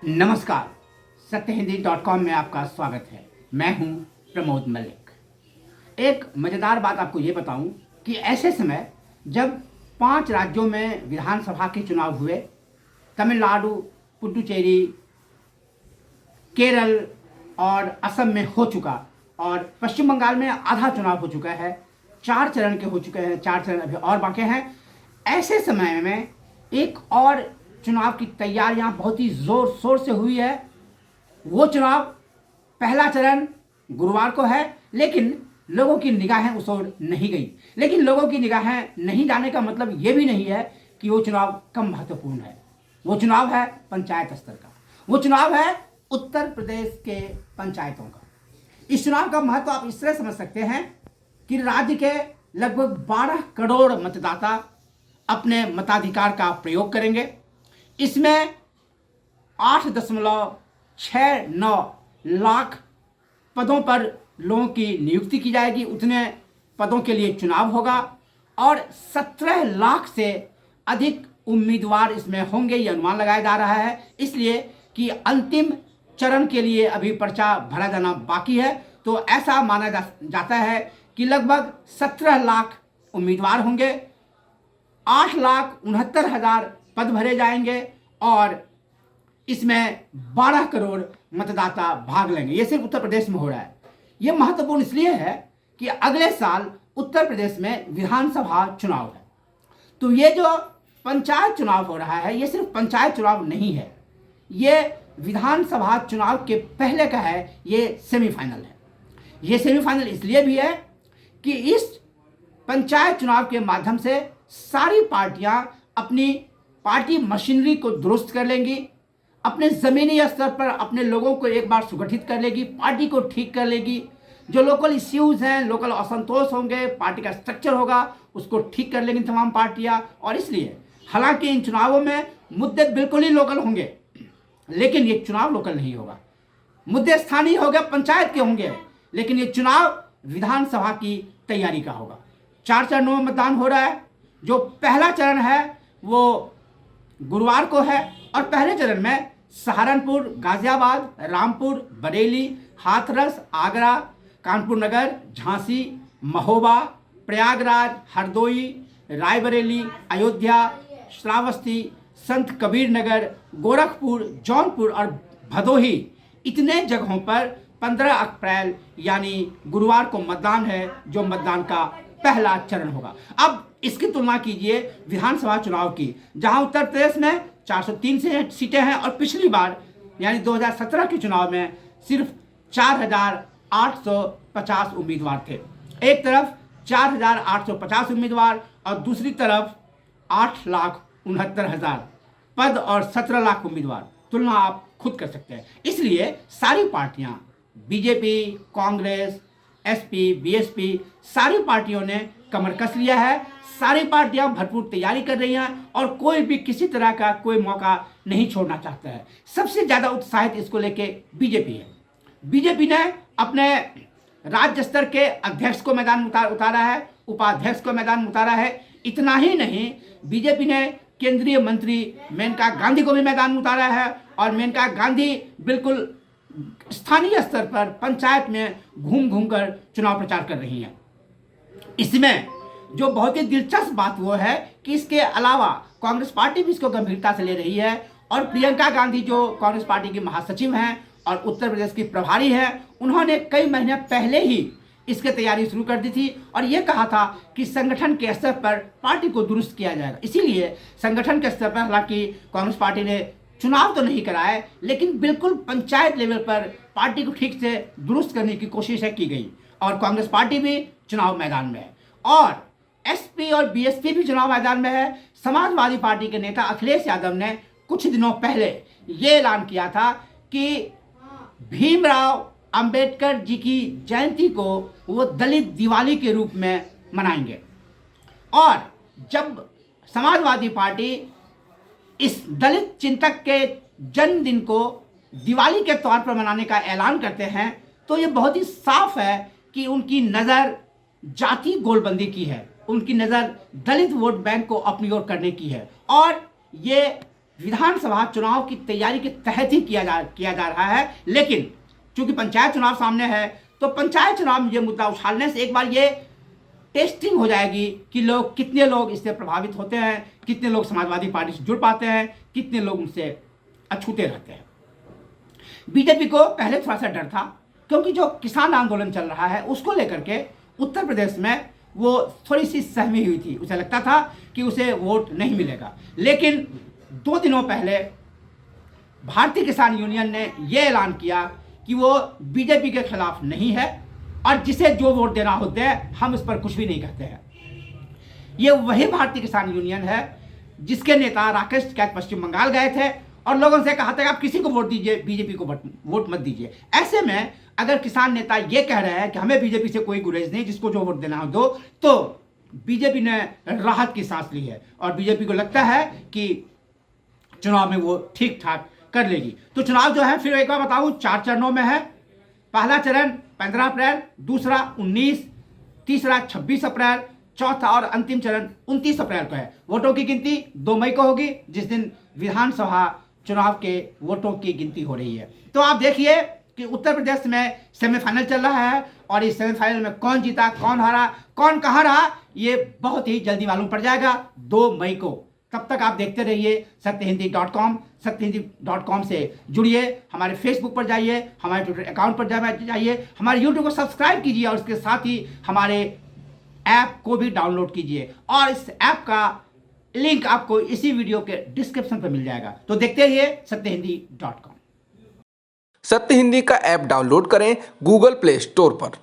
नमस्कार, सत्यहिंदी.com में आपका स्वागत है। मैं हूं प्रमोद मलिक। एक मज़ेदार बात आपको ये बताऊं कि ऐसे समय जब 5 राज्यों में विधानसभा के चुनाव हुए, तमिलनाडु, पुडुचेरी, केरल और असम में हो चुका और पश्चिम बंगाल में आधा चुनाव हो चुका है, 4 चरण के हो चुके हैं, 4 चरण अभी और बाकी हैं। ऐसे समय में एक और चुनाव की तैयारियां बहुत ही ज़ोर शोर से हुई है। वो चुनाव पहला चरण गुरुवार को है, लेकिन लोगों की निगाहें उस ओर नहीं गई। लेकिन लोगों की निगाहें नहीं जाने का मतलब ये भी नहीं है कि वो चुनाव कम महत्वपूर्ण है। वो चुनाव है पंचायत स्तर का, वो चुनाव है उत्तर प्रदेश के पंचायतों का। इस चुनाव का महत्व आप इस तरह समझ सकते हैं कि राज्य के लगभग 12 करोड़ मतदाता अपने मताधिकार का प्रयोग करेंगे। इसमें 8.69 लाख पदों पर लोगों की नियुक्ति की जाएगी, उतने पदों के लिए चुनाव होगा और 17 लाख से अधिक उम्मीदवार इसमें होंगे, ये अनुमान लगाया जा रहा है। इसलिए कि अंतिम चरण के लिए अभी पर्चा भरा जाना बाकी है, तो ऐसा माना जाता है कि लगभग 17 लाख उम्मीदवार होंगे, 8,69,000 पद भरे जाएंगे और इसमें 12 करोड़ मतदाता भाग लेंगे। ये सिर्फ उत्तर प्रदेश में हो रहा है। ये महत्वपूर्ण इसलिए है कि अगले साल उत्तर प्रदेश में विधानसभा चुनाव है। तो ये जो पंचायत चुनाव हो रहा है, ये सिर्फ पंचायत चुनाव नहीं है, ये विधानसभा चुनाव के पहले का है, ये सेमीफाइनल है। ये सेमीफाइनल इसलिए भी है कि इस पंचायत चुनाव के माध्यम से सारी पार्टियां अपनी पार्टी मशीनरी को दुरुस्त कर लेंगी, अपने ज़मीनी स्तर पर अपने लोगों को एक बार सुगठित कर लेगी, पार्टी को ठीक कर लेगी। जो लोकल इश्यूज़ हैं, लोकल असंतोष होंगे, पार्टी का स्ट्रक्चर होगा, उसको ठीक कर लेंगी तमाम पार्टियां। और इसलिए हालांकि इन चुनावों में मुद्दे बिल्कुल ही लोकल होंगे, लेकिन ये चुनाव लोकल नहीं होगा। मुद्दे स्थानीय होंगे, पंचायत के होंगे, लेकिन ये चुनाव विधानसभा की तैयारी का होगा। 4 चरणों में मतदान हो रहा है। जो पहला चरण है वो गुरुवार को है और पहले चरण में सहारनपुर, गाजियाबाद, रामपुर, बरेली, हाथरस, आगरा, कानपुर नगर, झांसी, महोबा, प्रयागराज, हरदोई, रायबरेली, अयोध्या, श्रावस्ती, संत कबीर नगर, गोरखपुर, जौनपुर और भदोही, इतने जगहों पर 15 अप्रैल यानी गुरुवार को मतदान है, जो मतदान का पहला चरण होगा। अब इसकी तुलना कीजिए विधानसभा चुनाव की, जहां उत्तर प्रदेश में 403 सीटें हैं और पिछली बार यानी 2017 के चुनाव में सिर्फ 4,850 उम्मीदवार थे। एक तरफ 4,850 उम्मीदवार और दूसरी तरफ 8,69,000 पद और 17 लाख उम्मीदवार। तुलना आप खुद कर सकते हैं। इसलिए सारी पार्टियां, बीजेपी, कांग्रेस, एसपी, बीएसपी, सारी पार्टियों ने कमर कस लिया है। सारी पार्टियां भरपूर तैयारी कर रही हैं और कोई भी किसी तरह का कोई मौका नहीं छोड़ना चाहता है। सबसे ज़्यादा उत्साहित इसको लेके बीजेपी है। बीजेपी ने अपने राज्य स्तर के अध्यक्ष को मैदान उतारा है, उपाध्यक्ष को मैदान उतारा है। इतना ही नहीं, बीजेपी ने केंद्रीय मंत्री मेनका गांधी को भी मैदान उतारा है और मेनका गांधी बिल्कुल स्थानीय स्तर पर पंचायत में घूम घूम कर चुनाव प्रचार कर रही हैं। इसमें जो बहुत ही दिलचस्प बात वो है कि इसके अलावा कांग्रेस पार्टी भी इसको गंभीरता से ले रही है और प्रियंका गांधी जो कांग्रेस पार्टी की महासचिव हैं और उत्तर प्रदेश की प्रभारी हैं, उन्होंने कई महीने पहले ही इसकी तैयारी शुरू कर दी थी और ये कहा था कि संगठन के स्तर पर पार्टी को दुरुस्त किया जाएगा। इसीलिए संगठन के स्तर पर हालांकि कांग्रेस पार्टी ने चुनाव तो नहीं कराए, लेकिन बिल्कुल पंचायत लेवल पर पार्टी को ठीक से दुरुस्त करने की कोशिश की गई और कांग्रेस पार्टी भी चुनाव मैदान में है और एसपी और बीएसपी भी चुनाव मैदान में है। समाजवादी पार्टी के नेता अखिलेश यादव ने कुछ दिनों पहले ये ऐलान किया था कि भीमराव अंबेडकर जी की जयंती को वो दलित दिवाली के रूप में मनाएंगे। और जब समाजवादी पार्टी इस दलित चिंतक के जन्मदिन को दिवाली के तौर पर मनाने का ऐलान करते हैं, तो ये बहुत ही साफ है कि उनकी नज़र जाति गोलबंदी की है, उनकी नज़र दलित वोट बैंक को अपनी ओर करने की है और ये विधानसभा चुनाव की तैयारी के तहत ही किया जा रहा है। लेकिन चूंकि पंचायत चुनाव सामने है, तो पंचायत चुनाव में ये मुद्दा उछालने से एक बार ये टेस्टिंग हो जाएगी कि कितने लोग इससे प्रभावित होते हैं, कितने लोग समाजवादी पार्टी से जुड़ पाते हैं, कितने लोग उनसे अछूते रहते हैं। बीजेपी को पहले थोड़ा सा डर था, क्योंकि जो किसान आंदोलन चल रहा है उसको लेकर के उत्तर प्रदेश में वो थोड़ी सी सहमी हुई थी। उसे लगता था कि उसे वोट नहीं मिलेगा। लेकिन 2 दिनों पहले भारतीय किसान यूनियन ने यह ऐलान किया कि वो बीजेपी के खिलाफ नहीं है और जिसे जो वोट देना होता है हम उस पर कुछ भी नहीं कहते हैं। ये वही भारतीय किसान यूनियन है जिसके नेता राकेश टिकैत पश्चिम बंगाल गए थे और लोगों से कहा था कि आप किसी को वोट दीजिए, बीजेपी को वोट मत दीजिए। ऐसे में अगर किसान नेता ये कह रहे हैं कि हमें बीजेपी से कोई गुरेज नहीं, जिसको जो वोट देना हो दो, तो बीजेपी ने राहत की सांस ली है और बीजेपी को लगता है कि चुनाव में वो ठीक ठाक कर लेगी। तो चुनाव जो है, फिर एक बार बताऊं, 4 चरणों में है। पहला चरण 15 अप्रैल, दूसरा 19, तीसरा 26 अप्रैल, चौथा और अंतिम चरण 29 अप्रैल को है। वोटों की गिनती 2 मई को होगी, जिस दिन विधानसभा चुनाव के वोटों की गिनती हो रही है। तो आप देखिए कि उत्तर प्रदेश में सेमीफाइनल चल रहा है और इस सेमीफाइनल में कौन जीता, कौन हारा, कौन कहाँ रहा, ये बहुत ही जल्दी मालूम पड़ जाएगा 2 मई को। तब तक आप देखते रहिए सत्यहिंदी.com। सत्यहिंदी.com से जुड़िए, हमारे फेसबुक पर जाइए, हमारे ट्विटर अकाउंट पर जाइए, हमारे यूट्यूब को सब्सक्राइब कीजिए और उसके साथ ही हमारे ऐप को भी डाउनलोड कीजिए और इस ऐप का लिंक आपको इसी वीडियो के डिस्क्रिप्शन पर मिल जाएगा। तो देखते रहिए सत्यहिंदी.com। सत्य हिंदी का ऐप डाउनलोड करें गूगल प्ले स्टोर पर।